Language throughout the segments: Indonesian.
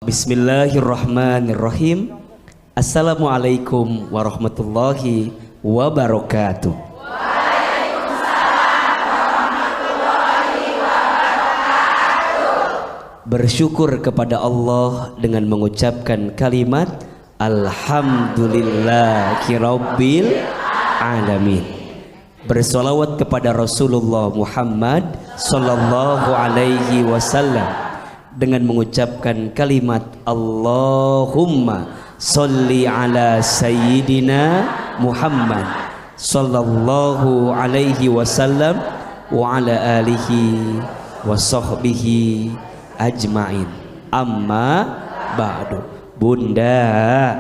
Bismillahirrahmanirrahim. Assalamualaikum warahmatullahi wabarakatuh. Bersyukur kepada Allah dengan mengucapkan kalimat Alhamdulillahirabbil alamin. Bersolawat kepada Rasulullah Muhammad sallallahu alaihi wasallam dengan mengucapkan kalimat Allahumma sholli ala sayyidina Muhammad sallallahu alaihi wasallam wa ala alihi wa sahbihi ajmain. Amma ba'du. Bunda,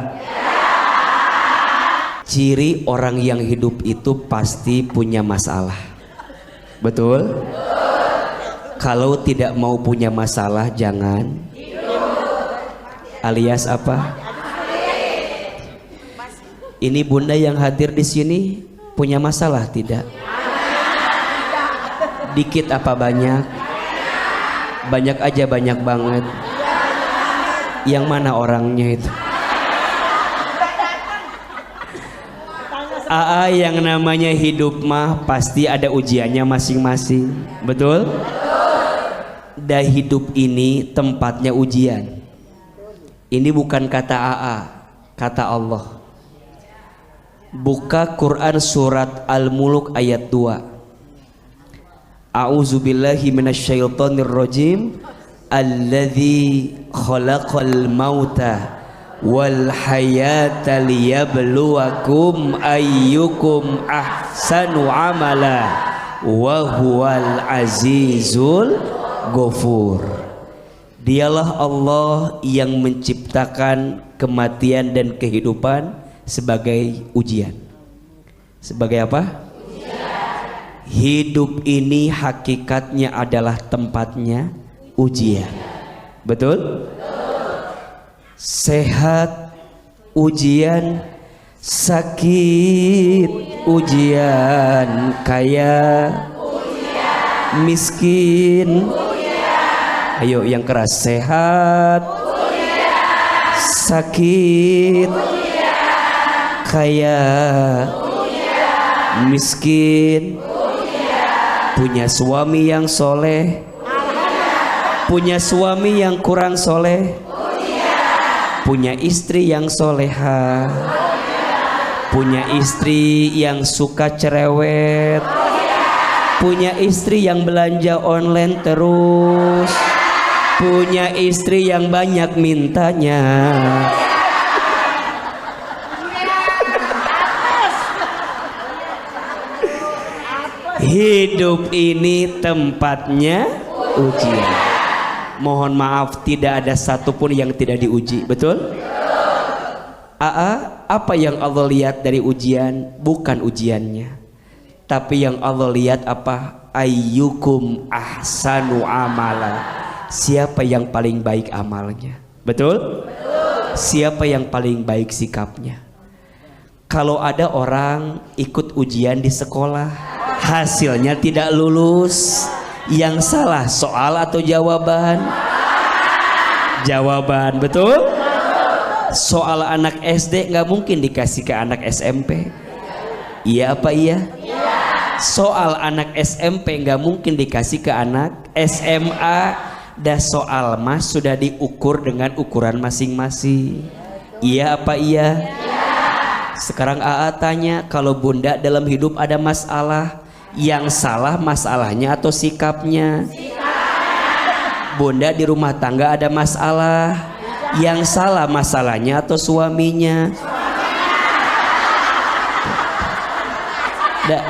ciri orang yang hidup itu pasti punya masalah. Betul? Kalau tidak mau punya masalah jangan alias apa? Ini bunda yang hadir di sini punya masalah tidak? Dikit apa banyak? Banyak aja, banyak banget. Yang mana orangnya itu? AA yang namanya hidup mah pasti ada ujiannya masing-masing. Betul? Dan hidup ini tempatnya ujian. Ini bukan kata AA, kata Allah. Buka Quran surat Al-Mulk ayat 2. A'udzubillahi minasyaitonir rajim. Alladzi khalaqal mauta wal hayata liyabluwakum ayyukum ahsanu amala wa huwal azizul Ghafur. Dialah Allah yang menciptakan kematian dan kehidupan sebagai ujian. Sebagai apa? Ujian. Hidup ini hakikatnya adalah tempatnya ujian. Betul? Sehat ujian, sakit ujian, kaya miskin. Ayo yang keras. Sehat sakit kaya miskin. Punya suami yang soleh, punya suami yang kurang soleh, punya istri yang soleha, punya istri yang suka cerewet, punya istri yang belanja online terus, punya istri yang banyak mintanya. Hidup ini tempatnya ujian. Mohon maaf, tidak ada satupun yang tidak diuji. Betul? Apa yang Allah lihat dari ujian? Bukan ujiannya, tapi yang Allah lihat apa? Ayyukum ahsanu amala. Siapa yang paling baik amalnya? Betul? Siapa yang paling baik sikapnya? Kalau ada orang ikut ujian di sekolah, hasilnya tidak lulus, yang salah soal atau jawaban? Jawaban. Betul? Soal anak SD nggak mungkin dikasih ke anak SMP. Iya apa iya? Soal anak SMP nggak mungkin dikasih ke anak SMA. Dan soal mas sudah diukur dengan ukuran masing-masing. Iya apa iya? Sekarang AA tanya, kalau bunda dalam hidup ada masalah, yang salah masalahnya atau sikapnya? Bunda di rumah tangga ada masalah, yang salah masalahnya atau suaminya?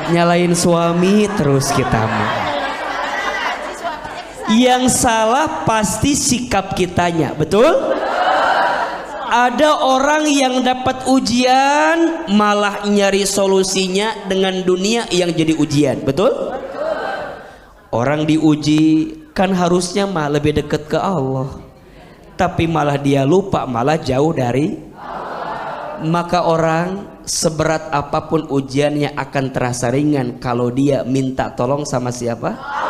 Nyalain suami terus kita mah. Yang salah pasti sikap kitanya. Betul? Ada orang yang dapat ujian malah nyari solusinya dengan dunia yang jadi ujian. Betul? Orang diuji kan harusnya mah lebih dekat ke Allah, tapi malah dia lupa, malah jauh dari Allah. Maka orang seberat apapun ujiannya akan terasa ringan kalau dia minta tolong sama siapa? Allah.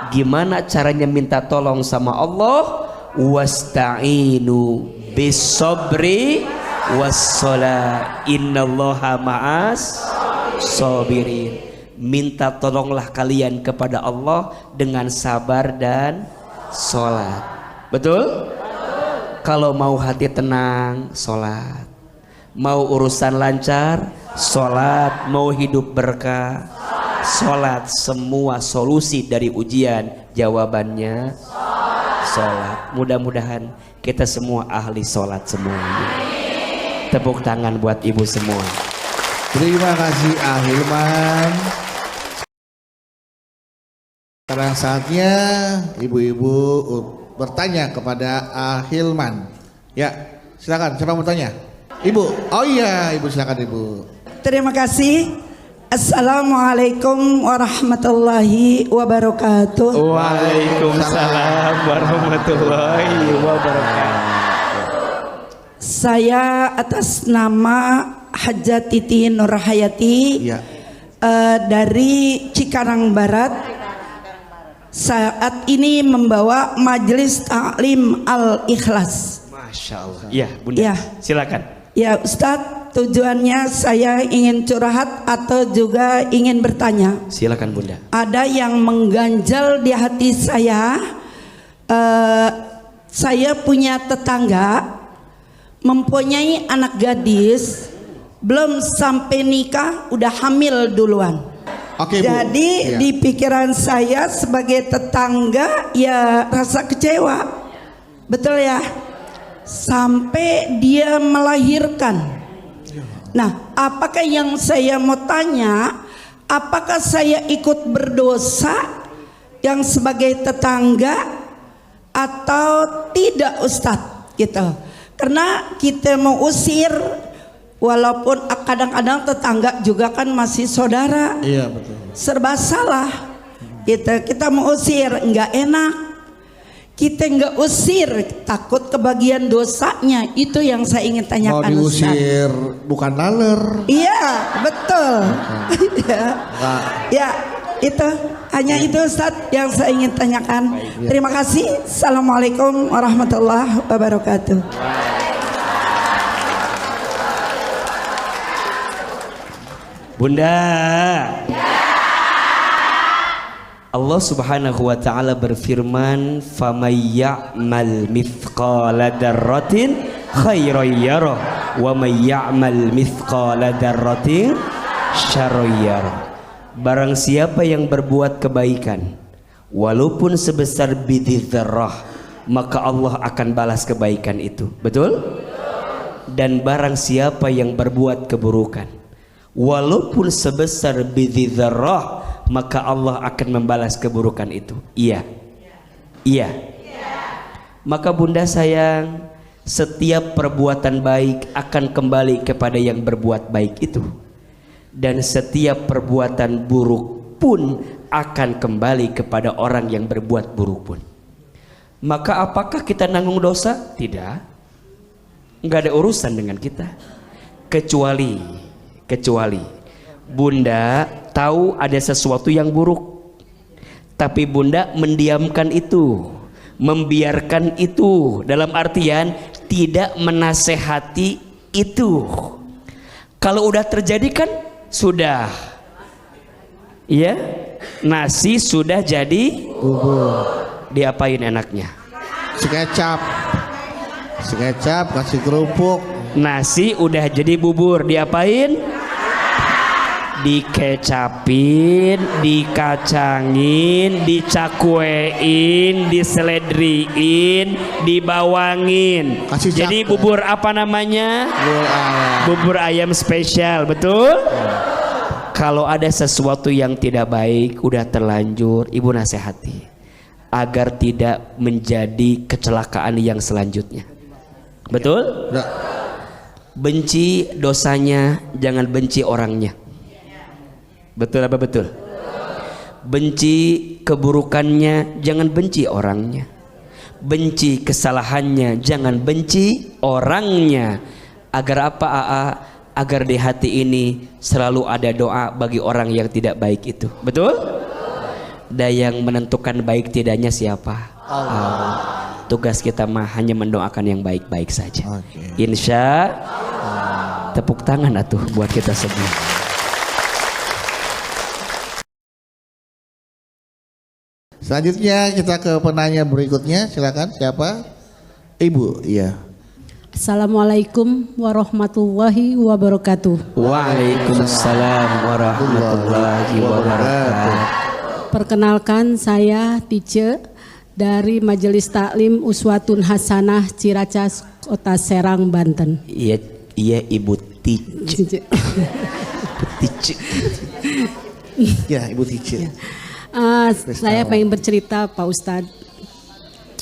Gimana caranya minta tolong sama Allah? wasta'inu bis-sabri was-shalah innallaha ma'as sabirin. Minta tolonglah kalian kepada Allah dengan sabar dan sholat. Betul? Kalau mau hati tenang, sholat. Mau urusan lancar, sholat. Mau hidup berkah, sholat. Semua solusi dari ujian jawabannya sholat. Mudah-mudahan kita semua ahli sholat semuanya. Tepuk tangan buat ibu semua. Terima kasih Ahilman. Sekarang saatnya ibu-ibu bertanya kepada Ahilman. Ya, silakan. Siapa mau tanya? Ibu. Oh iya, ibu silakan ibu. Terima kasih. Assalamualaikum warahmatullahi wabarakatuh. Waalaikumsalam warahmatullahi wabarakatuh. Saya atas nama Hajatiti Nurhayati Ya. Dari Cikarang Barat. Saat ini membawa Majelis Taklim Al-Ikhlas. Masya Allah. Ya, Bunda. Ya. Silakan. Ya Ustadz, tujuannya saya ingin curhat atau juga ingin bertanya. Silakan Bunda. Ada yang mengganjal di hati saya. Saya punya tetangga mempunyai anak gadis, belum sampai nikah udah hamil duluan. Oke, Bu. Jadi Ya. di pikiran saya sebagai tetangga ya rasa kecewa. Betul ya? Sampai dia melahirkan. Nah, apakah yang saya mau tanya, apakah saya ikut berdosa yang sebagai tetangga atau tidak Ustadz gitu? Karena kita mau usir, walaupun kadang-kadang tetangga juga kan masih saudara. Iya betul. Serba salah. Kita mau usir nggak enak. Kita nggak usir, takut kebagian dosanya. Itu yang saya ingin Mau tanyakan diusir bukan laler. Iya betul. Ya. Enggak. Ya itu hanya itu Ustaz yang saya ingin tanyakan. Terima kasih. Assalamualaikum warahmatullahi wabarakatuh. Bunda. Allah Subhanahu wa taala berfirman, "Famay ya'mal mithqala dzarratin khairan yarah wa may ya'mal mithqala dzarratin syarran yarah." Barang siapa yang berbuat kebaikan walaupun sebesar bidhi dzarrah, maka Allah akan balas kebaikan itu. Betul? Dan barang siapa yang berbuat keburukan walaupun sebesar bidhi dzarrah, maka Allah akan membalas keburukan itu. Iya. Iya. Maka Bunda sayang, setiap perbuatan baik akan kembali kepada yang berbuat baik itu. Dan setiap perbuatan buruk pun akan kembali kepada orang yang berbuat buruk pun. Maka apakah kita nanggung dosa? Tidak. Enggak ada urusan dengan kita. Kecuali Bunda tahu ada sesuatu yang buruk, tapi Bunda mendiamkan itu, membiarkan itu, dalam artian tidak menasehati itu. Kalau udah terjadi kan sudah, ya, nasi sudah jadi Bubur. Diapain enaknya? Sekecap kasih kerupuk. Nasi udah jadi bubur, diapain? Dikecapin, dikacangin, dicakwein, diseledriin, dibawangin. Kasih jadi cakwe. bubur apa namanya? Bubur ayam. Bubur ayam spesial, betul? Kalau ada sesuatu yang tidak baik, udah terlanjur, ibu nasihati agar tidak menjadi kecelakaan yang selanjutnya. Betul? Udah. Benci dosanya, jangan benci orangnya. Betul apa betul? Benci keburukannya, jangan benci orangnya. Benci kesalahannya, jangan benci orangnya. Agar apa AA? Agar di hati ini selalu ada doa bagi orang yang tidak baik itu. Betul? Dan yang menentukan baik tidaknya siapa? Allah. Tugas kita mah hanya mendoakan yang baik-baik saja. Oke. Insya tepuk tangan atuh buat kita semua. Selanjutnya kita ke penanya berikutnya. Silakan, siapa? Ibu, iya. Assalamualaikum warahmatullahi wabarakatuh. Waalaikumsalam warahmatullahi wabarakatuh. Perkenalkan, saya Tice dari Majelis Taklim Uswatun Hasanah Ciracas, Kota Serang, Banten. Iya, iya Ibu Tice. Tice. Ya, Ibu Tice. Saya pengen bercerita, Pak Ustadz.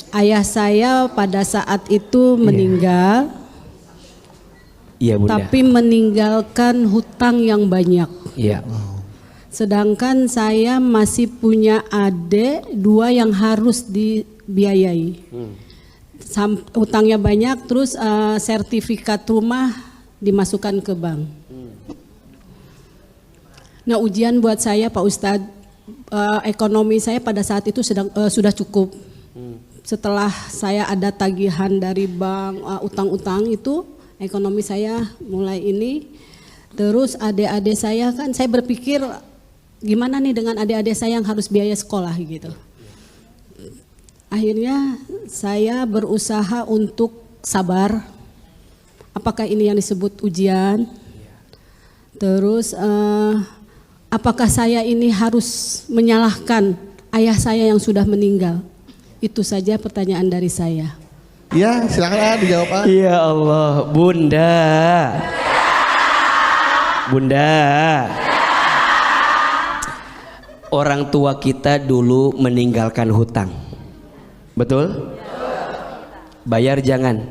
Ayah saya pada saat itu meninggal, Iya Bunda. tapi meninggalkan hutang yang banyak. Iya. Sedangkan saya masih punya adik 2 yang harus dibiayai. Hutangnya banyak, terus sertifikat rumah dimasukkan ke bank. Nah, ujian buat saya Pak Ustadz, ekonomi saya pada saat itu sudah cukup. Setelah saya ada tagihan dari bank, utang-utang itu, ekonomi saya mulai ini. Terus adik-adik saya kan, saya berpikir gimana nih dengan adik-adik saya yang harus biaya sekolah gitu. Akhirnya saya berusaha untuk sabar. Apakah ini yang disebut ujian? Terus apakah saya ini harus menyalahkan ayah saya yang sudah meninggal? Itu saja pertanyaan dari saya. Ya, silakan dijawab. Ya Allah, Bunda. Bunda. Orang tua kita dulu meninggalkan hutang. Betul? Bayar jangan.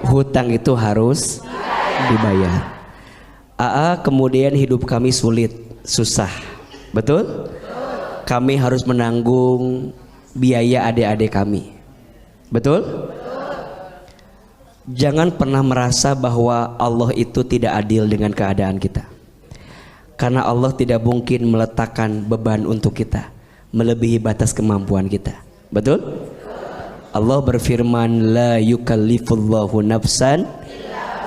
Hutang itu harus dibayar. Kemudian hidup kami sulit, susah. Betul? Kami harus menanggung biaya adik-adik kami. Betul? Jangan pernah merasa bahwa Allah itu tidak adil dengan keadaan kita. Karena Allah tidak mungkin meletakkan beban untuk kita melebihi batas kemampuan kita. Betul? Allah berfirman, la yukallifullahu nafsan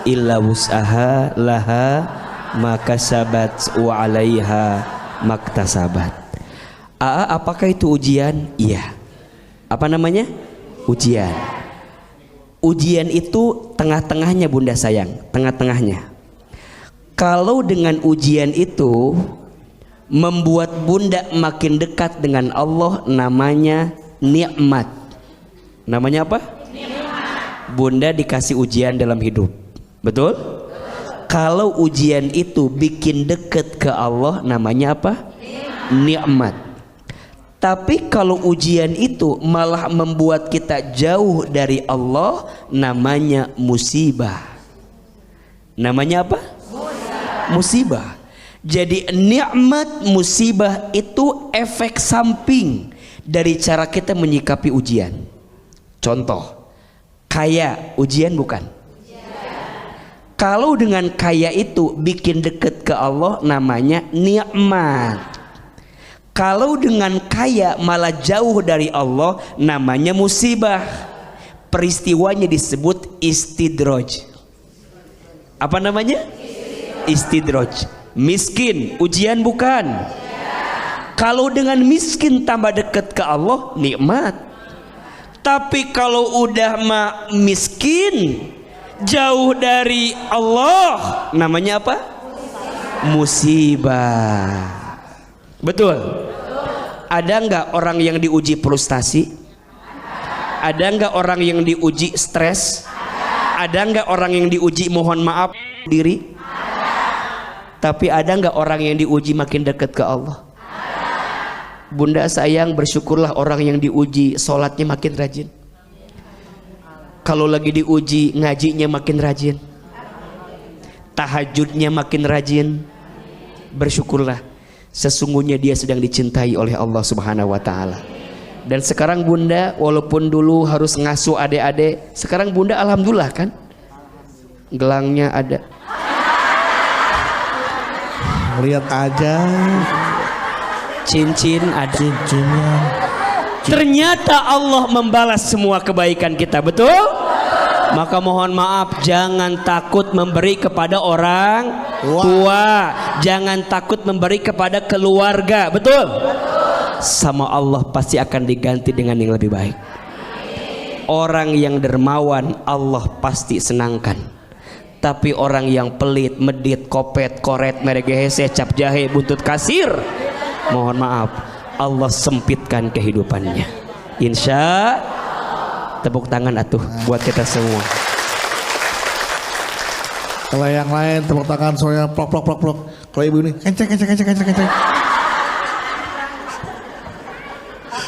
illa wus'aha laha makasabat wa 'alaiha maktasabat. Apakah itu ujian? Iya. Apa namanya? Ujian. Ujian itu tengah-tengahnya Bunda sayang, tengah-tengahnya. Kalau dengan ujian itu membuat Bunda makin dekat dengan Allah, namanya nikmat. Namanya apa? Nikmat. Bunda dikasih ujian dalam hidup. Betul? Kalau ujian itu bikin dekat ke Allah, namanya apa? Nikmat. Tapi kalau ujian itu malah membuat kita jauh dari Allah, namanya musibah. Namanya apa? Musibah. Jadi nikmat, musibah itu efek samping dari cara kita menyikapi ujian. Contoh, kaya, ujian bukan? Kalau dengan kaya itu bikin dekat ke Allah, namanya nikmat. Kalau dengan kaya malah jauh dari Allah, namanya musibah. Peristiwanya disebut istidraj. Apa namanya? Istidraj. Miskin, ujian bukan? Kalau dengan miskin tambah dekat ke Allah, nikmat. Tapi kalau udah miskin, jauh dari Allah, namanya apa? Musibah. Betul? Ada nggak orang yang diuji frustasi? Ada nggak orang yang diuji stres? Ada nggak orang yang diuji mohon maaf diri? Tapi ada nggak orang yang diuji makin dekat ke Allah? Bunda sayang, bersyukurlah orang yang diuji sholatnya makin rajin. Kalau lagi diuji ngajinya makin rajin, tahajudnya makin rajin. Bersyukurlah, sesungguhnya dia sedang dicintai oleh Allah Subhanahu wa Ta'ala. Dan sekarang Bunda, walaupun dulu harus ngasuh adik-adik, sekarang Bunda alhamdulillah kan, gelangnya ada. Lihat aja Cincin ada. cincinnya, Ternyata Allah membalas semua kebaikan kita, betul? Maka mohon maaf, jangan takut memberi kepada orang tua, jangan takut memberi kepada keluarga, betul? Sama Allah pasti akan diganti dengan yang lebih baik. Orang yang dermawan Allah pasti senangkan. Tapi orang yang pelit, medit, kopet, koret, meregehese, cap jahe, buntut kasir, mohon maaf, Allah sempitkan kehidupannya. Insya tepuk tangan atuh buat kita semua. Kalau yang lain tepuk tangan soalnya plok plok plok plok. Kalau ibu ini kenceng.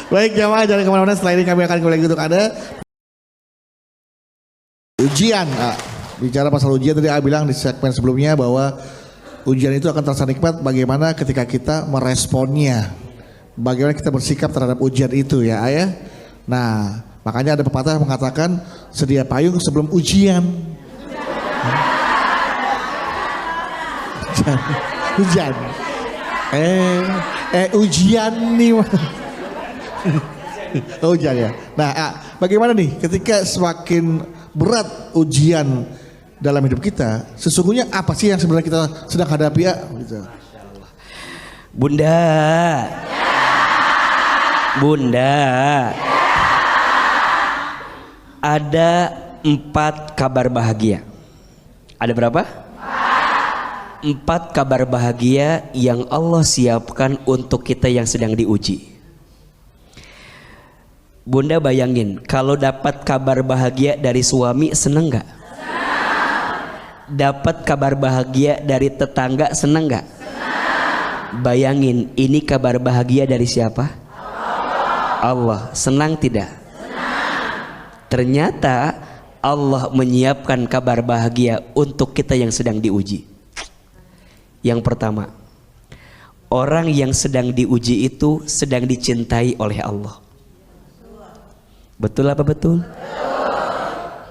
Baik jamaah, jangan kemana-mana. Setelah ini kami akan kembali untuk Anda. Ujian. Bicara pasal ujian, tadi A bilang di segmen sebelumnya bahwa ujian itu akan terasa nikmat bagaimana ketika kita meresponnya. Bagaimana kita bersikap terhadap ujian itu ya ayah. Nah makanya ada pepatah yang mengatakan sedia payung sebelum ujian. Hujan. Ujian nih. Ujian ya. Nah bagaimana nih ketika semakin berat ujian dalam hidup kita, sesungguhnya apa sih yang sebenarnya kita sedang hadapi ya? Gitu. Bunda, ada 4 kabar bahagia. Ada berapa? 4 kabar bahagia yang Allah siapkan untuk kita yang sedang diuji. Bunda bayangin, kalau dapat kabar bahagia dari suami seneng gak? Dapat kabar bahagia dari tetangga seneng gak? Bayangin, ini kabar bahagia dari siapa? Allah. Senang tidak? Ternyata Allah menyiapkan kabar bahagia untuk kita yang sedang diuji. Yang pertama, orang yang sedang diuji itu sedang dicintai oleh Allah. Betul apa betul?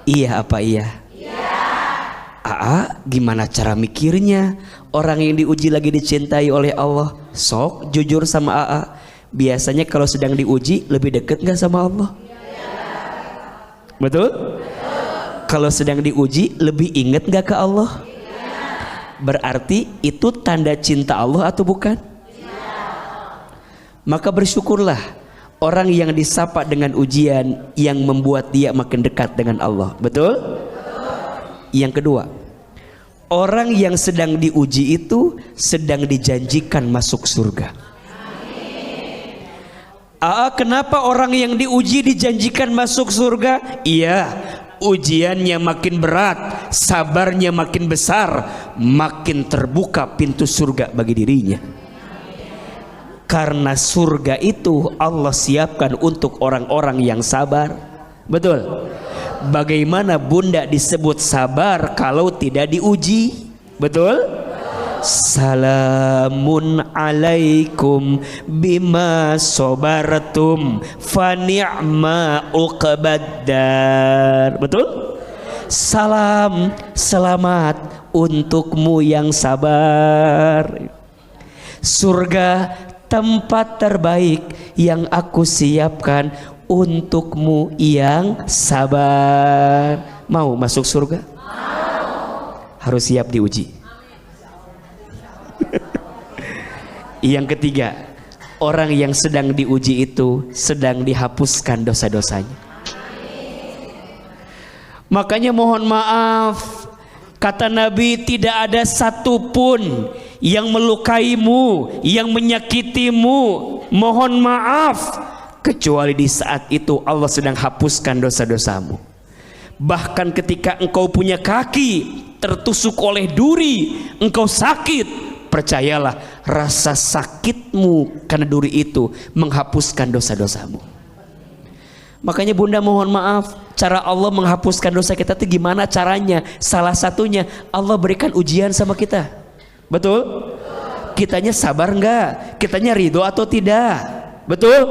Iya apa iya? Gimana cara mikirnya? Orang yang diuji lagi dicintai oleh Allah. Sok jujur sama AA. Biasanya kalau sedang diuji lebih dekat gak sama Allah? Betul? Kalau sedang diuji lebih ingat gak ke Allah? Berarti itu tanda cinta Allah atau bukan? Maka bersyukurlah orang yang disapa dengan ujian yang membuat dia makin dekat dengan Allah. Betul? Yang kedua, orang yang sedang diuji itu sedang dijanjikan masuk surga. Kenapa orang yang diuji dijanjikan masuk surga? Iya, ujiannya makin berat, sabarnya makin besar, makin terbuka pintu surga bagi dirinya. Karena surga itu Allah siapkan untuk orang-orang yang sabar. Betul? Bagaimana bunda disebut sabar kalau tidak diuji? Betul? Salamun alaikum bima sobartum fa ni'ma uqbaddar. Betul? Salam, selamat untukmu yang sabar. Surga tempat terbaik yang aku siapkan untukmu yang sabar. Mau masuk surga? Harus siap diuji. Yang ketiga, orang yang sedang diuji itu sedang dihapuskan dosa-dosanya. Makanya mohon maaf, kata Nabi, tidak ada satupun yang melukaimu, yang menyakitimu, mohon maaf, kecuali di saat itu Allah sedang hapuskan dosa-dosamu. Bahkan ketika engkau punya kaki tertusuk oleh duri, engkau sakit, percayalah rasa sakitmu karena duri itu menghapuskan dosa-dosamu. Makanya bunda mohon maaf, cara Allah menghapuskan dosa kita itu gimana caranya? Salah satunya Allah berikan ujian sama kita. Betul? Kitanya sabar enggak? Kitanya ridho atau tidak? Betul?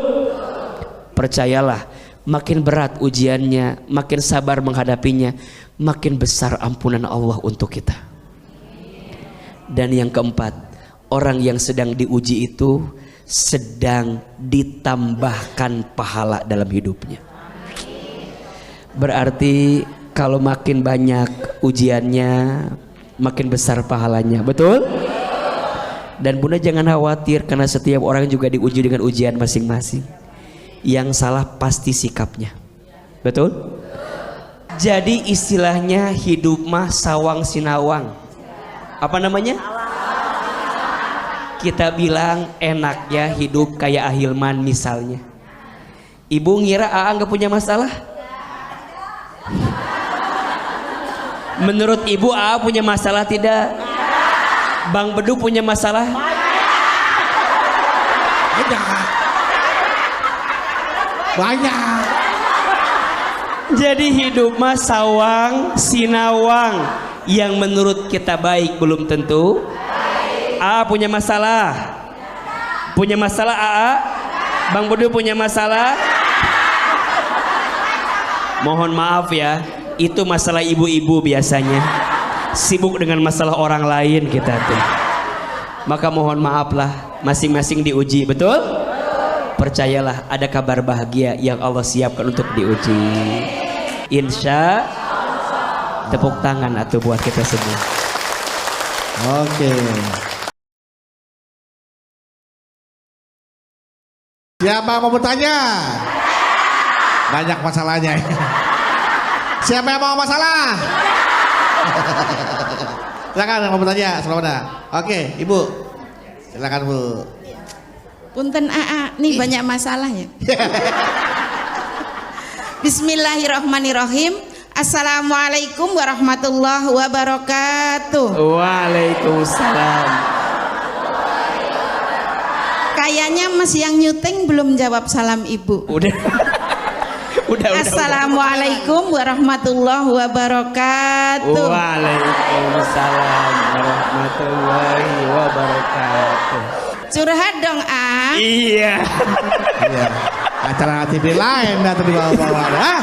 Percayalah, makin berat ujiannya, makin sabar menghadapinya, makin besar ampunan Allah untuk kita. Dan yang keempat, orang yang sedang diuji itu sedang ditambahkan pahala dalam hidupnya. Berarti kalau makin banyak ujiannya, makin besar pahalanya. Betul? Dan Bunda jangan khawatir, karena setiap orang juga diuji dengan ujian masing-masing. Yang salah pasti sikapnya. Betul? Jadi istilahnya hidup mah sawang sinawang. Apa namanya? Kita bilang enaknya hidup kayak Ahilman misalnya. Ibu ngira Aa nggak punya masalah? Menurut ibu Aa punya masalah tidak? Bang Bedu punya masalah? Banyak. Jadi hidup mah sawang sinawang. Yang menurut kita baik belum tentu. Aa punya masalah? Punya masalah Aa? Bang Bedu punya masalah? Mohon maaf ya, itu masalah ibu-ibu biasanya. Sibuk dengan masalah orang lain kita tuh. Maka mohon maaflah, masing-masing diuji, betul? Percayalah ada kabar bahagia yang Allah siapkan untuk diuji. Insya tepuk tangan atau buat kita semua. Oke. Siapa yang mau bertanya? Banyak masalahnya. Siapa yang mau masalah? Silakan yang mau bertanya, selamat. Oke, Ibu. Silakan Bu. Punten AA, nih banyak masalah ya. Bismillahirrahmanirrahim. Assalamualaikum warahmatullahi wabarakatuh. Waalaikumsalam. Kayaknya Mas yang nyuting belum jawab salam Ibu. Udah. Assalamualaikum warahmatullahi wabarakatuh. Waalaikumsalam warahmatullahi wabarakatuh. Curhat dong, A. Iya. Iya. Acara TV lain dah tadi bawa-bawa. Ah,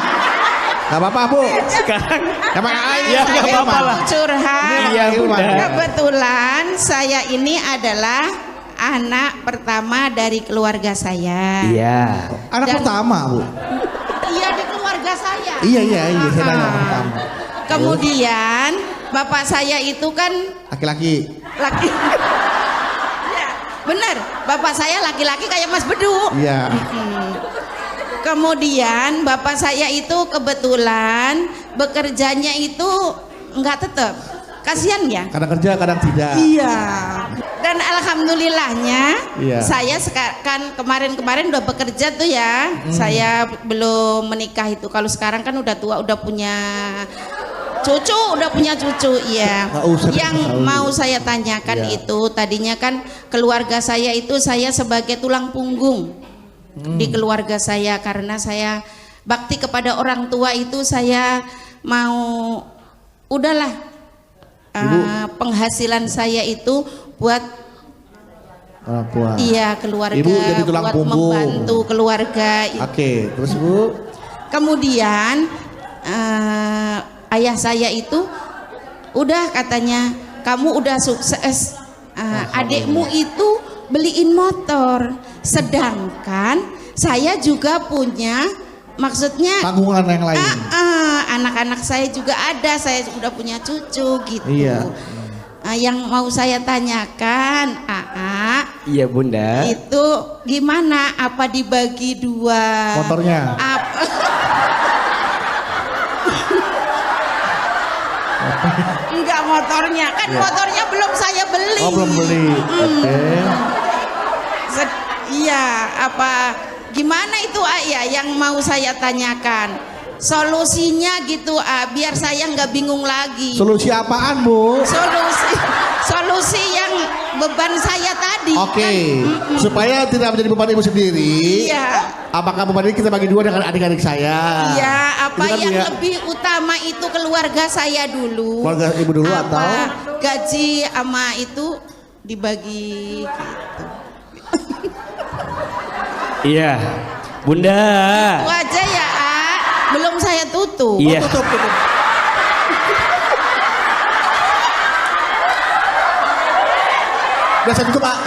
nggak apa-apa Bu. Sekarang Emang ya nggak apa-apa lah. Curhat. Iya, Bunda. Kebetulan saya ini adalah anak pertama dari keluarga saya. Iya. Anak Dan- pertama Bu. Iya, di keluarga saya. Iya saya nanya anak pertama. Kemudian bapak saya itu kan Laki-laki. laki. Ya, benar. Bapak saya laki-laki kayak Mas Bedu. Iya. Kemudian bapak saya itu kebetulan bekerjanya itu nggak tetap. Kasihan ya. Kadang kerja, kadang tidak. Iya. Dan alhamdulillahnya Iya. saya kan kemarin-kemarin udah bekerja tuh ya. Saya belum menikah itu. Kalau sekarang kan udah tua, udah punya cucu, iya. Nggak usah Yang diketahui. mau saya tanyakan Iya. itu tadinya kan keluarga saya itu saya sebagai tulang punggung di keluarga saya, karena saya bakti kepada orang tua itu saya mau udahlah. Penghasilan saya itu buat Orang tua. iya keluarga, Ibu jadi tulang buat punggung. membantu keluarga. Oke, terus Bu? Kemudian ayah saya itu udah katanya kamu udah sukses, adikmu itu beliin motor, sedangkan saya juga punya, maksudnya Tanggungan yang lain. anak-anak saya juga ada, saya udah punya cucu gitu. Iya. Yang mau saya tanyakan, Iya Bunda. itu gimana? Apa dibagi dua? Motornya. Apa? Enggak, motornya kan motornya belum saya beli. Oh, belum beli. Oke. Iya, apa gimana itu ya yang mau saya tanyakan? Solusinya gitu biar saya nggak bingung lagi. Solusi apaan Bu? Solusi yang beban saya tadi. Oke, supaya tidak menjadi beban Ibu sendiri. Iya. Apakah beban ini kita bagi dua dengan adik-adik saya? Iya, apa Itu kan yang ya, lebih utama itu keluarga saya dulu. Keluarga Ibu dulu apa atau? gaji sama itu dibagi gitu. Iya. Bunda. Itu aja ya, belum saya tutup. Iya. Tutup. Udah saya tutup Pak.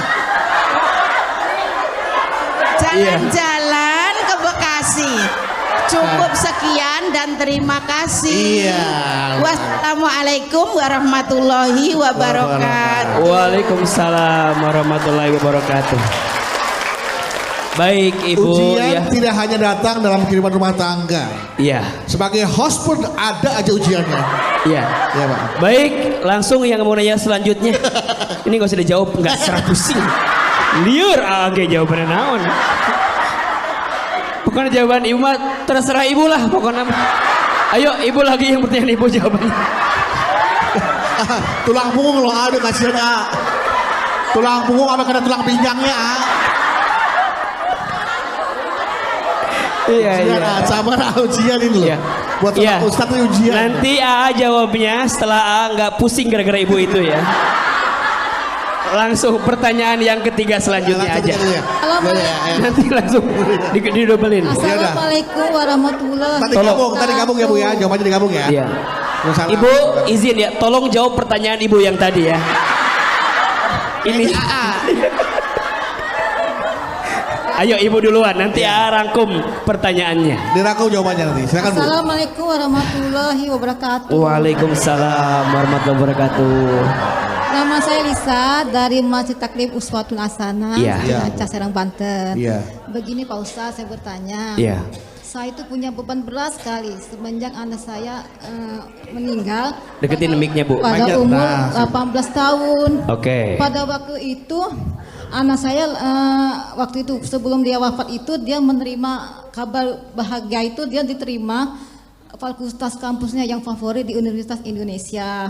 jalan-jalan ke Bekasi. Cukup sekian dan terima kasih. Iya. Wassalamualaikum warahmatullahi wabarakatuh. Waalaikumsalam warahmatullahi wabarakatuh. Baik Ibu Ujian ya. tidak hanya datang dalam kehidupan rumah tangga. Iya. Sebagai host pun ada aja ujiannya. Iya. Iya Pak. Baik, langsung yang mau nanya selanjutnya. Ini gak usah dijawab, nggak serah pusing. Liur, oke jawabannya naon. Pokoknya jawaban Ibu mah terserah Ibu lah pokoknya. Ayo Ibu lagi yang pertanyaan Ibu jawabannya. Tulang punggung loh, aduh kasihan Tulang punggung apa kena tulang pinggangnya Iya, Ujian sabar ujian ini loh. Iya. Buat Iya. Ustadz ini ujian. Nanti AA jawabnya setelah AA nggak pusing gara-gara Ibu itu ya. Langsung pertanyaan yang ketiga selanjutnya aja. Nanti langsung didobelin. Assalamualaikum warahmatullahi Tadi gabung ya Bu ya, jawabannya digabung ya. Iya. Waalaikumsalam. Ibu izin ya, tolong jawab pertanyaan Ibu yang tadi ya. Ini Ayo Ibu duluan, nanti AA rangkum pertanyaannya. Dirangkum jawabannya nanti. Silakan Bu. Assalamualaikum warahmatullahi wabarakatuh. Waalaikumsalam warahmatullahi wabarakatuh. Nama saya Lisa dari Masjid Taklim Uswatun Hasanah, Iya. Cilacap, Serang, Banten. Iya. Begini Pak Ustaz, saya bertanya. Iya. Saya itu punya beban berat sekali semenjak anak saya meninggal. Deketin mic-nya Bu. Pada umur 18 tahun. Oke. Pada waktu itu anak saya waktu itu sebelum dia wafat itu dia menerima kabar bahagia itu, dia diterima fakultas kampusnya yang favorit di Universitas Indonesia.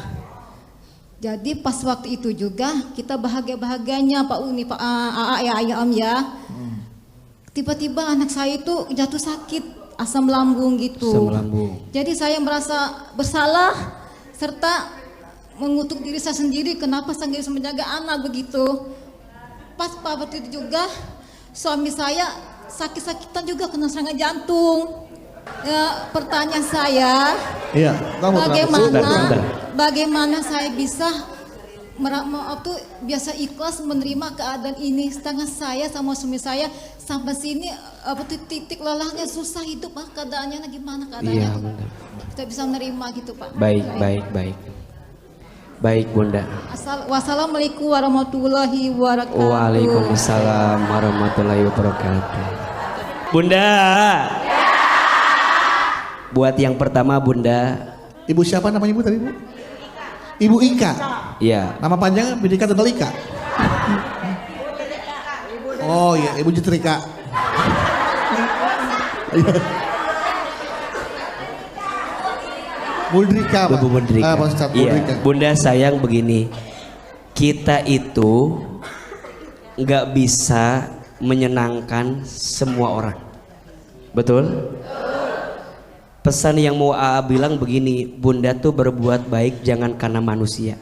Jadi pas waktu itu juga kita bahagia-bahagianya Pak Uni, Pak AA ya Ayam ya. Tiba-tiba anak saya itu jatuh sakit asam lambung gitu. Asam lambung. Jadi saya merasa bersalah serta mengutuk diri saya sendiri, kenapa saya nggak bisa menjaga anak begitu. Pas waktu itu juga suami saya sakit-sakitan juga kena serangan jantung. Ya, pertanyaan saya, Iya. bagaimana saya bisa biasa ikhlas menerima keadaan ini, sedangkan saya sama suami saya sampai sini titik lelahnya susah hidup, keadaannya gimana keadaannya? Iya, benar. Kita bisa menerima gitu Pak. Baik Bunda. Wassalamualaikum warahmatullahi wabarakatuh. Waalaikumsalam warahmatullahi wabarakatuh. Bunda. Buat yang pertama Bunda. Ibu siapa namanya Ibu tadi Bu? Ibu Ika. Iya. Nama panjangnya Bidika Tebal Ika. Oh iya, Ibu Jitrika. Muldrika Pak. Bu Mundrika. Pak Ustadz, Iya. Muldrika. Bunda sayang begini. Kita itu nggak bisa menyenangkan semua orang. Betul? Pesan yang mau AA bilang begini, Bunda tuh berbuat baik jangan karena manusia.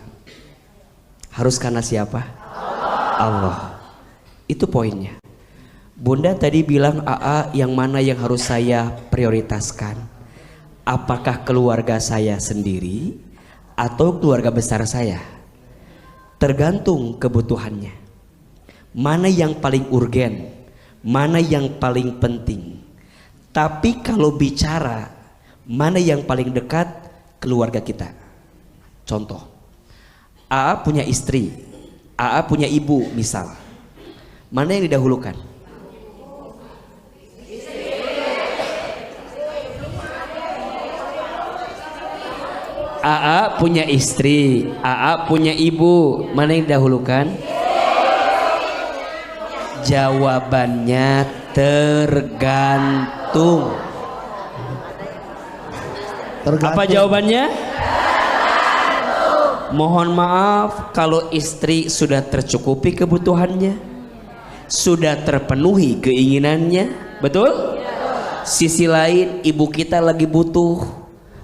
Harus karena siapa? Allah. Itu poinnya. Bunda tadi bilang AA yang mana yang harus saya prioritaskan? Apakah keluarga saya sendiri atau keluarga besar saya? Tergantung kebutuhannya. Mana yang paling urgen? Mana yang paling penting? Tapi kalau bicara mana yang paling dekat, keluarga kita. Contoh, AA punya istri, AA punya ibu misal. Mana yang didahulukan? AA punya istri, AA punya ibu, mana yang didahulukan? Jawabannya tergantung. Apa jawabannya? Mohon maaf kalau istri sudah tercukupi kebutuhannya, sudah terpenuhi keinginannya, betul? Sisi lain ibu kita lagi butuh,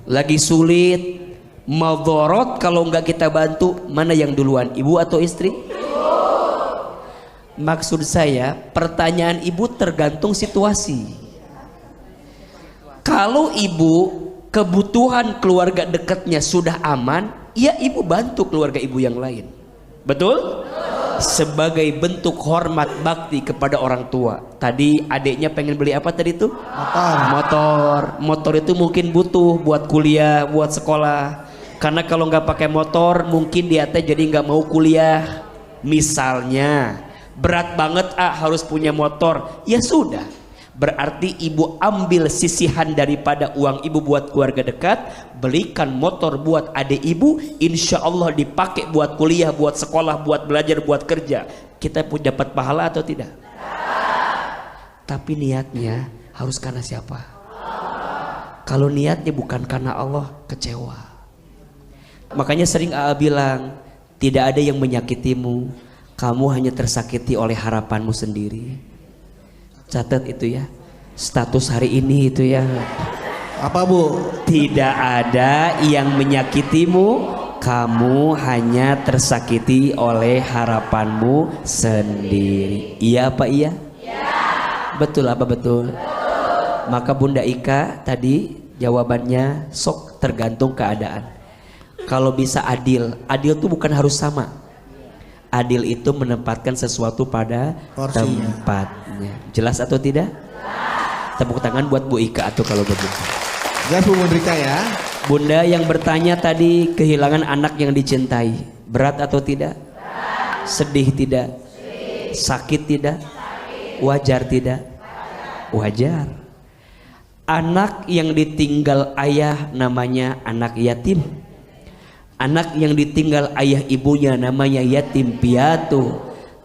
lagi sulit, madorot kalau nggak kita bantu, mana yang duluan, ibu atau istri? Maksud saya pertanyaan ibu tergantung situasi. Kalau ibu kebutuhan keluarga dekatnya sudah aman, ya ibu bantu keluarga ibu yang lain. Betul? sebagai bentuk hormat bakti kepada orang tua. Tadi adiknya pengen beli apa tadi tuh? Motor itu mungkin butuh buat kuliah, buat sekolah. Karena kalau nggak pakai motor mungkin dia teh jadi nggak mau kuliah. Misalnya berat banget harus punya motor, ya sudah, berarti ibu ambil sisihan daripada uang ibu buat keluarga dekat, belikan motor buat adik ibu, insya Allah dipakai buat kuliah, buat sekolah, buat belajar, buat kerja. Kita pun dapat pahala atau tidak? Tapi niatnya harus karena siapa? Kalau niatnya bukan karena Allah, kecewa. Makanya sering AA bilang, tidak ada yang menyakitimu, kamu hanya tersakiti oleh harapanmu sendiri. Catat itu ya, status hari ini itu ya. Apa Bu? Tidak ada yang menyakitimu, kamu hanya tersakiti oleh harapanmu sendiri. Iya apa iya? Betul apa betul? Maka Bunda Ika tadi jawabannya sok tergantung keadaan. Kalau bisa adil, adil itu bukan harus sama. Adil itu menempatkan sesuatu pada porsinya, tempatnya. Jelas atau tidak? Tepuk tangan buat Bu Ika atau kalau begitu. Jelas Bu Rika ya. Bunda yang bertanya tadi kehilangan anak yang dicintai, berat atau tidak? Sedih tidak? Sakit tidak? Wajar tidak? Wajar. Anak yang ditinggal ayah namanya anak yatim. Anak yang ditinggal ayah ibunya namanya yatim piatu.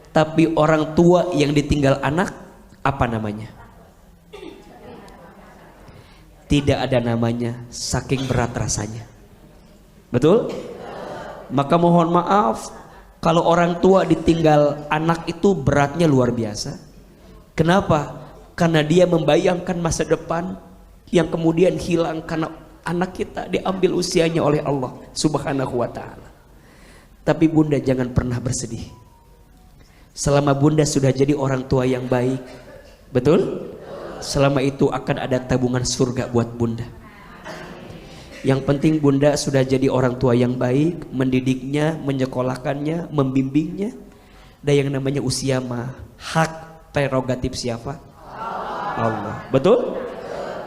Tapi orang tua yang ditinggal anak apa namanya? Tidak ada namanya, saking berat rasanya. Betul? Maka mohon maaf kalau orang tua ditinggal anak itu beratnya luar biasa. Kenapa? Karena dia membayangkan masa depan yang kemudian hilang karena anak kita diambil usianya oleh Allah Subhanahu wa ta'ala. Tapi Bunda jangan pernah bersedih. Selama Bunda sudah jadi orang tua yang baik, betul? Selama itu akan ada tabungan surga buat Bunda. Yang penting Bunda sudah jadi orang tua yang baik, mendidiknya, menyekolahkannya, membimbingnya. Dan yang namanya usia mah hak prerogatif siapa? Allah. Betul?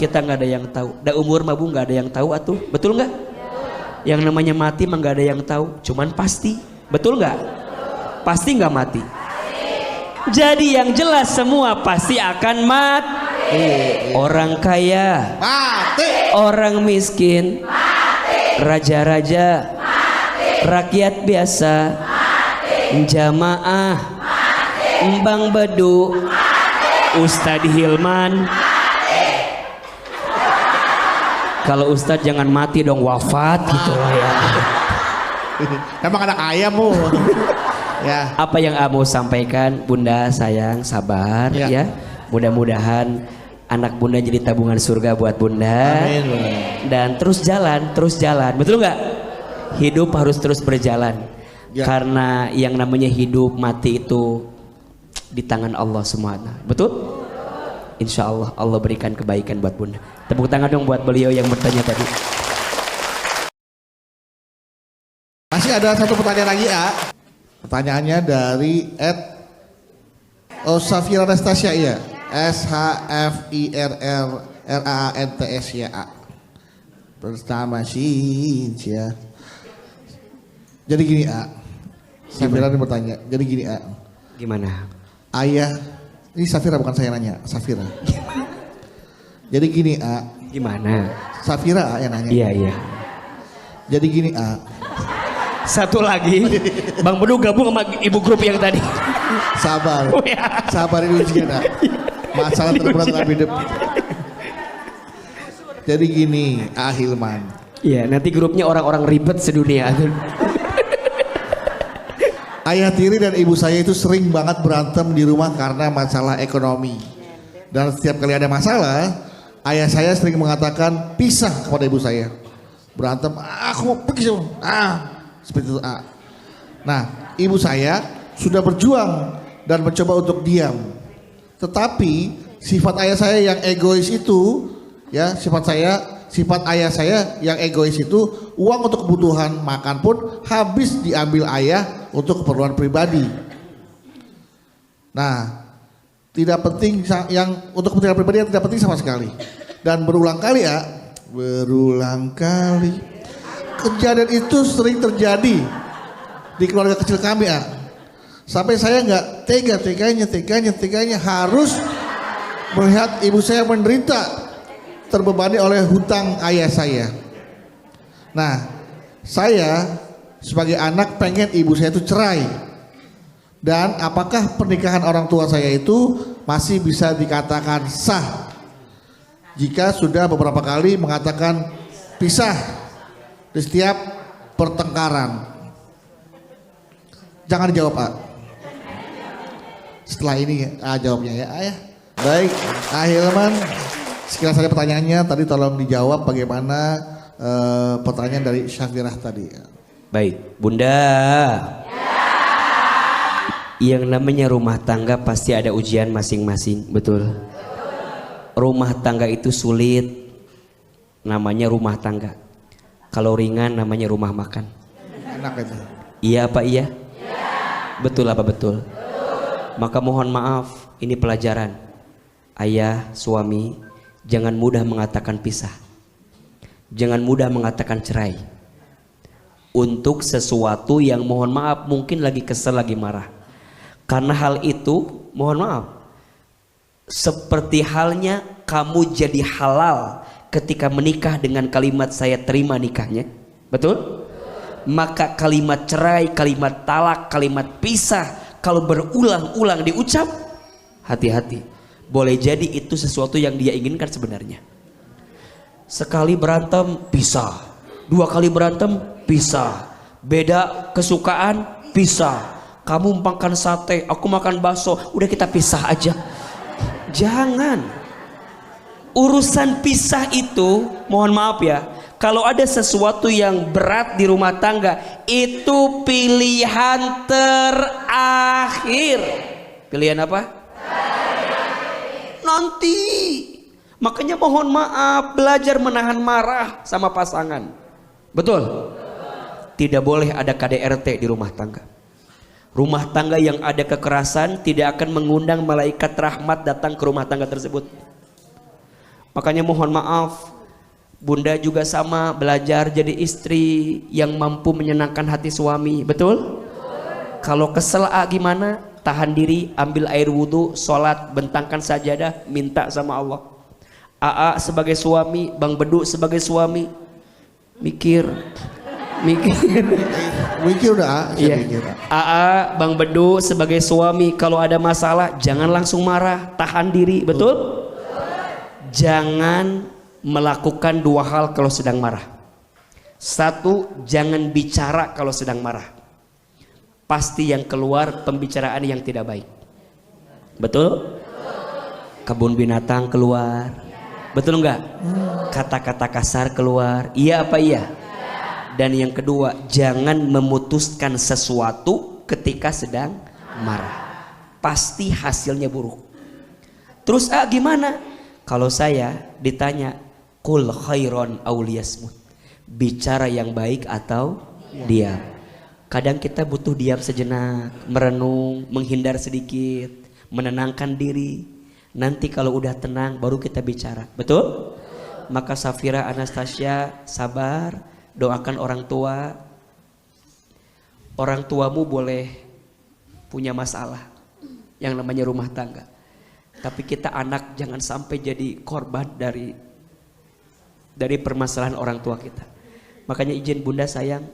Kita nggak ada yang tahu. Da umur mah Bu nggak ada yang tahu atuh. Betul nggak? Yang namanya mati mah nggak ada yang tahu. Cuman pasti. Betul nggak? Pasti nggak mati. Jadi yang jelas semua pasti akan mati. Orang kaya Mati. Orang miskin mati. Raja-raja mati. Rakyat biasa mati. Jamaah mati. Embang Bedu mati. Ustadz Hilman mati. Kalau Ustadz jangan mati dong, wafat gitu lah ya. Emang anak ayam Bu. Ya. Apa yang mau sampaikan Bunda sayang sabar ya. Mudah-mudahan anak Bunda jadi tabungan surga buat Bunda. Amin, Bunda. Dan terus jalan. Betul nggak? Hidup harus terus berjalan. Ya. Karena yang namanya hidup mati itu di tangan Allah semua. Betul? Insya Allah Allah berikan kebaikan buat Bunda. Tepuk tangan dong buat beliau yang bertanya tadi. Masih ada satu pertanyaan lagi ya. Pertanyaannya dari Safira Anastasia ya. SHFIRRRAANTSYA. Pertama sih ya. Jadi gini Safira ini bertanya. Jadi gini Gimana? Ayah, ini Safira bukan saya nanya, Safira. Jadi gini Gimana? Safira yang nanya. Iya. Jadi gini Satu lagi, Bang Bedu gabung sama ibu grup yang tadi. Sabar. Oh, ya. Sabar ini ujian masalah terberat dalam hidup. Jadi gini Hilman. Iya, nanti grupnya orang-orang ribet sedunia. Ayah tiri dan ibu saya itu sering banget berantem di rumah karena masalah ekonomi. Dan setiap kali ada masalah, ayah saya sering mengatakan pisah kepada ibu saya. Berantem, aku mau pergi seperti itu Nah, ibu saya sudah berjuang dan mencoba untuk diam. Tetapi sifat ayah saya yang egois itu, ya sifat ayah saya yang egois itu, uang untuk kebutuhan makan pun habis diambil ayah untuk keperluan pribadi. Nah, tidak penting yang untuk kepentingan pribadi yang tidak penting sama sekali. Dan berulang kali ya, berulang kali kejadian itu sering terjadi di keluarga kecil kami ya. Sampai saya nggak teganya harus melihat ibu saya menderita terbebani oleh hutang ayah saya. Nah, saya sebagai anak pengen ibu saya itu cerai. Dan apakah pernikahan orang tua saya itu masih bisa dikatakan sah jika sudah beberapa kali mengatakan pisah di setiap pertengkaran? Jangan dijawab, Pak. Setelah ini jawabnya ya, Ayah. Baik, Hilman, sekilas saja pertanyaannya tadi, tolong dijawab bagaimana pertanyaan dari Syafirah tadi. Baik, Bunda. Yang namanya rumah tangga pasti ada ujian masing-masing, betul? Rumah tangga itu sulit, namanya rumah tangga. Kalau ringan namanya rumah makan. Enak itu. Iya apa iya? Betul apa betul? Maka mohon maaf, ini pelajaran. Ayah, suami, jangan mudah mengatakan pisah. Jangan mudah mengatakan cerai. Untuk sesuatu yang mohon maaf mungkin lagi kesel, lagi marah. Karena hal itu, mohon maaf, seperti halnya kamu jadi halal ketika menikah dengan kalimat saya terima nikahnya. Betul? Maka kalimat cerai, kalimat talak, kalimat pisah, kalau berulang-ulang diucap, hati-hati. Boleh jadi itu sesuatu yang dia inginkan sebenarnya. Sekali berantem, pisah. 2 kali berantem, pisah. Beda kesukaan, pisah. Kamu makan sate, aku makan bakso, udah kita pisah aja. Jangan. Urusan pisah itu, mohon maaf ya, kalau ada sesuatu yang berat di rumah tangga, itu pilihan terakhir. Pilihan apa? Nanti. Makanya mohon maaf, belajar menahan marah sama pasangan. Betul? Tidak boleh ada KDRT di rumah tangga. Rumah tangga yang ada kekerasan tidak akan mengundang malaikat rahmat datang ke rumah tangga tersebut. Makanya mohon maaf, Bunda juga sama, belajar jadi istri yang mampu menyenangkan hati suami. Betul? Kalau kesel gimana? Tahan diri, ambil air wudhu, sholat, bentangkan sajadah, minta sama Allah. Sebagai suami, Bang Bedu sebagai suami, mikir udah iya. Bang Bedu sebagai suami, kalau ada masalah jangan langsung marah, tahan diri. Betul? Jangan melakukan 2 hal kalau sedang marah. 1, jangan bicara kalau sedang marah. Pasti yang keluar pembicaraan yang tidak baik. Betul? Kebun binatang keluar. Betul enggak? Kata-kata kasar keluar. Iya apa iya? Dan yang kedua, jangan memutuskan sesuatu ketika sedang marah. Pasti hasilnya buruk. Terus gimana? Kalau saya ditanya, kul khairon auliyasmut, bicara yang baik atau diam. Kadang kita butuh diam sejenak, merenung, menghindar sedikit, menenangkan diri. Nanti kalau udah tenang baru kita bicara. Betul? Maka Safira, Anastasia, sabar. Doakan orang tua. Orang tuamu boleh punya masalah yang namanya rumah tangga, tapi kita anak jangan sampai jadi korban dari permasalahan orang tua kita. Makanya izin Bunda sayang,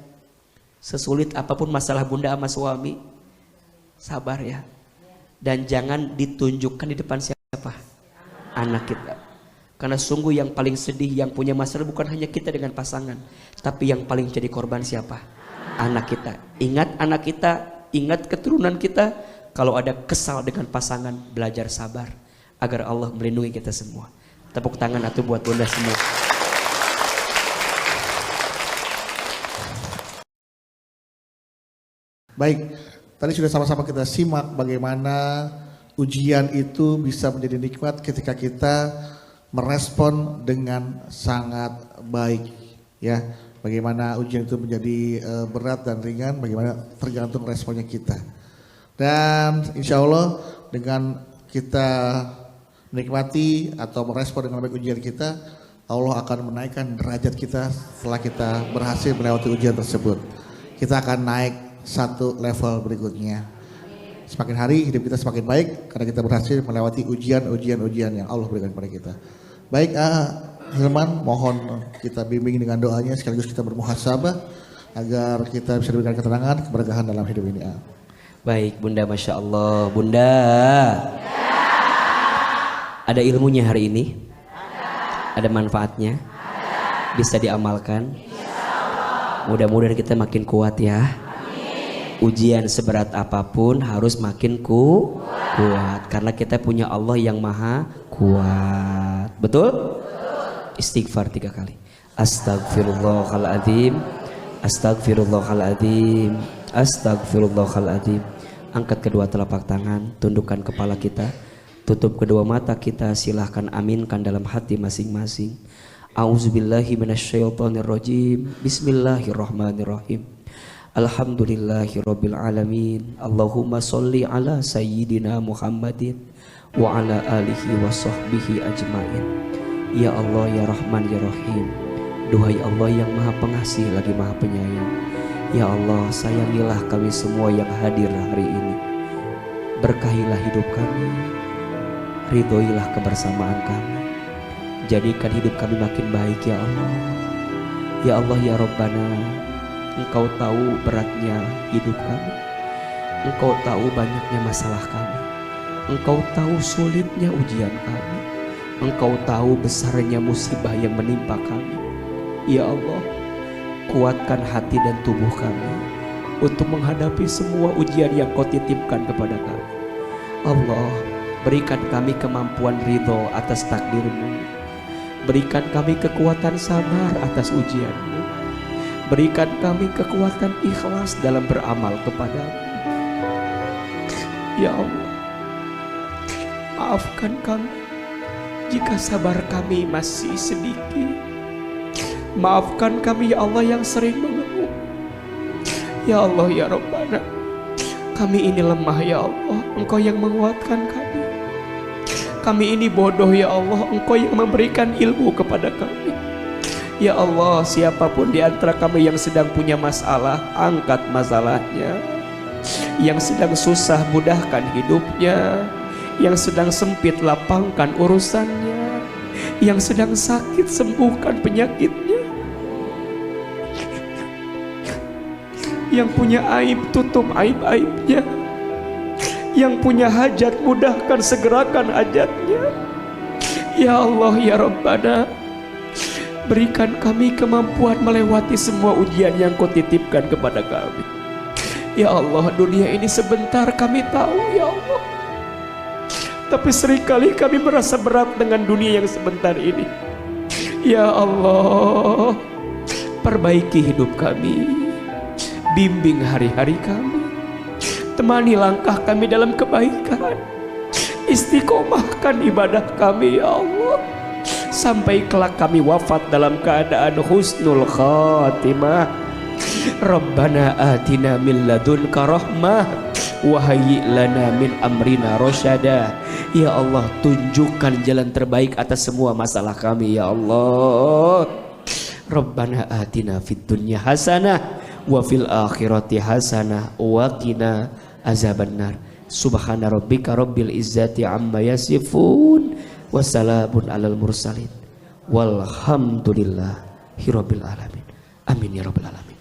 sesulit apapun masalah Bunda sama suami, sabar ya. Dan jangan ditunjukkan di depan siapa? Anak kita. Karena sungguh yang paling sedih, yang punya masalah bukan hanya kita dengan pasangan, tapi yang paling jadi korban siapa? Anak kita. Ingat anak kita, ingat keturunan kita. Kalau ada kesal dengan pasangan, belajar sabar agar Allah melindungi kita semua. Tepuk tangan atau buat Bunda semua. Baik, tadi sudah sama-sama kita simak bagaimana ujian itu bisa menjadi nikmat ketika kita merespon dengan sangat baik, ya. Bagaimana ujian itu menjadi berat dan ringan, bagaimana tergantung responnya kita. Dan insya Allah dengan kita menikmati atau merespon dengan baik ujian kita, Allah akan menaikkan derajat kita setelah kita berhasil melewati ujian tersebut. Kita akan naik satu level berikutnya. Semakin hari hidup kita semakin baik karena kita berhasil melewati ujian-ujian yang Allah berikan kepada kita. Baik, Hilman, mohon kita bimbing dengan doanya sekaligus kita bermuhasabah agar kita bisa diberikan ketenangan, keberkahan dalam hidup ini. Baik Bunda, Masya Allah. Bunda, ada ilmunya hari ini? Ada manfaatnya? Bisa diamalkan? Mudah-mudahan kita makin kuat ya. Ujian seberat apapun harus makin kuat karena kita punya Allah yang maha kuat. Betul? Istighfar 3 kali. Astagfirullahaladzim, astagfirullahaladzim, astagfirullahaladzim. Angkat kedua telapak tangan, tundukkan kepala kita, tutup kedua mata kita, silahkan aminkan dalam hati masing-masing. A'udzubillahi minasyaitonirrajim. Bismillahirrahmanirrahim. Alhamdulillahirabbil alamin. Allahumma sholli ala sayyidina Muhammadin wa ala alihi wa sahbihi ajmain. Ya Allah, ya Rahman, ya Rahim. Duhai Allah yang Maha Pengasih lagi Maha Penyayang. Ya Allah, sayangilah kami semua yang hadir hari ini. Berkahilah hidup kami, ridhoilah kebersamaan kami. Jadikan hidup kami makin baik ya Allah. Ya Allah, ya Rabbana, Engkau tahu beratnya hidup kami. Engkau tahu banyaknya masalah kami. Engkau tahu sulitnya ujian kami. Engkau tahu besarnya musibah yang menimpa kami. Ya Allah, kuatkan hati dan tubuh kami untuk menghadapi semua ujian yang Kau titipkan kepada kami. Allah, berikan kami kemampuan ridho atas takdir-Mu. Berikan kami kekuatan sabar atas ujian-Mu. Berikan kami kekuatan ikhlas dalam beramal kepada-Mu. Ya Allah, maafkan kami jika sabar kami masih sedikit. Maafkan kami ya Allah yang sering mengeluh. Ya Allah, ya Rabbana, kami ini lemah ya Allah, Engkau yang menguatkan kami. Kami ini bodoh ya Allah, Engkau yang memberikan ilmu kepada kami. Ya Allah, siapapun di antara kami yang sedang punya masalah, angkat masalahnya. Yang sedang susah, mudahkan hidupnya. Yang sedang sempit, lapangkan urusannya. Yang sedang sakit, sembuhkan penyakitnya. Yang punya aib, tutup aib-aibnya. Yang punya hajat, mudahkan, segerakan hajatnya. Ya Allah, ya Rabbana, berikan kami kemampuan melewati semua ujian yang Kau titipkan kepada kami. Ya Allah, dunia ini sebentar kami tahu ya Allah. Tapi seringkali kami merasa berat dengan dunia yang sebentar ini. Ya Allah, perbaiki hidup kami. Bimbing hari-hari kami. Temani langkah kami dalam kebaikan. Istiqomahkan ibadah kami ya Allah. Sampai kelak kami wafat dalam keadaan husnul khatimah. Rabbana atina min ladunka rahmah wa hayyi lana min amrina rasyada. Ya Allah, tunjukkan jalan terbaik atas semua masalah kami ya Allah. Rabbana atina fid dunya hasanah wa fil akhirati hasanah wa qina azabannar. Subhana rabbika rabbil izzati amma yasifun. Wassalamun alal mursalin walhamdulillahi rabbil alamin. Amin ya rabbal alamin.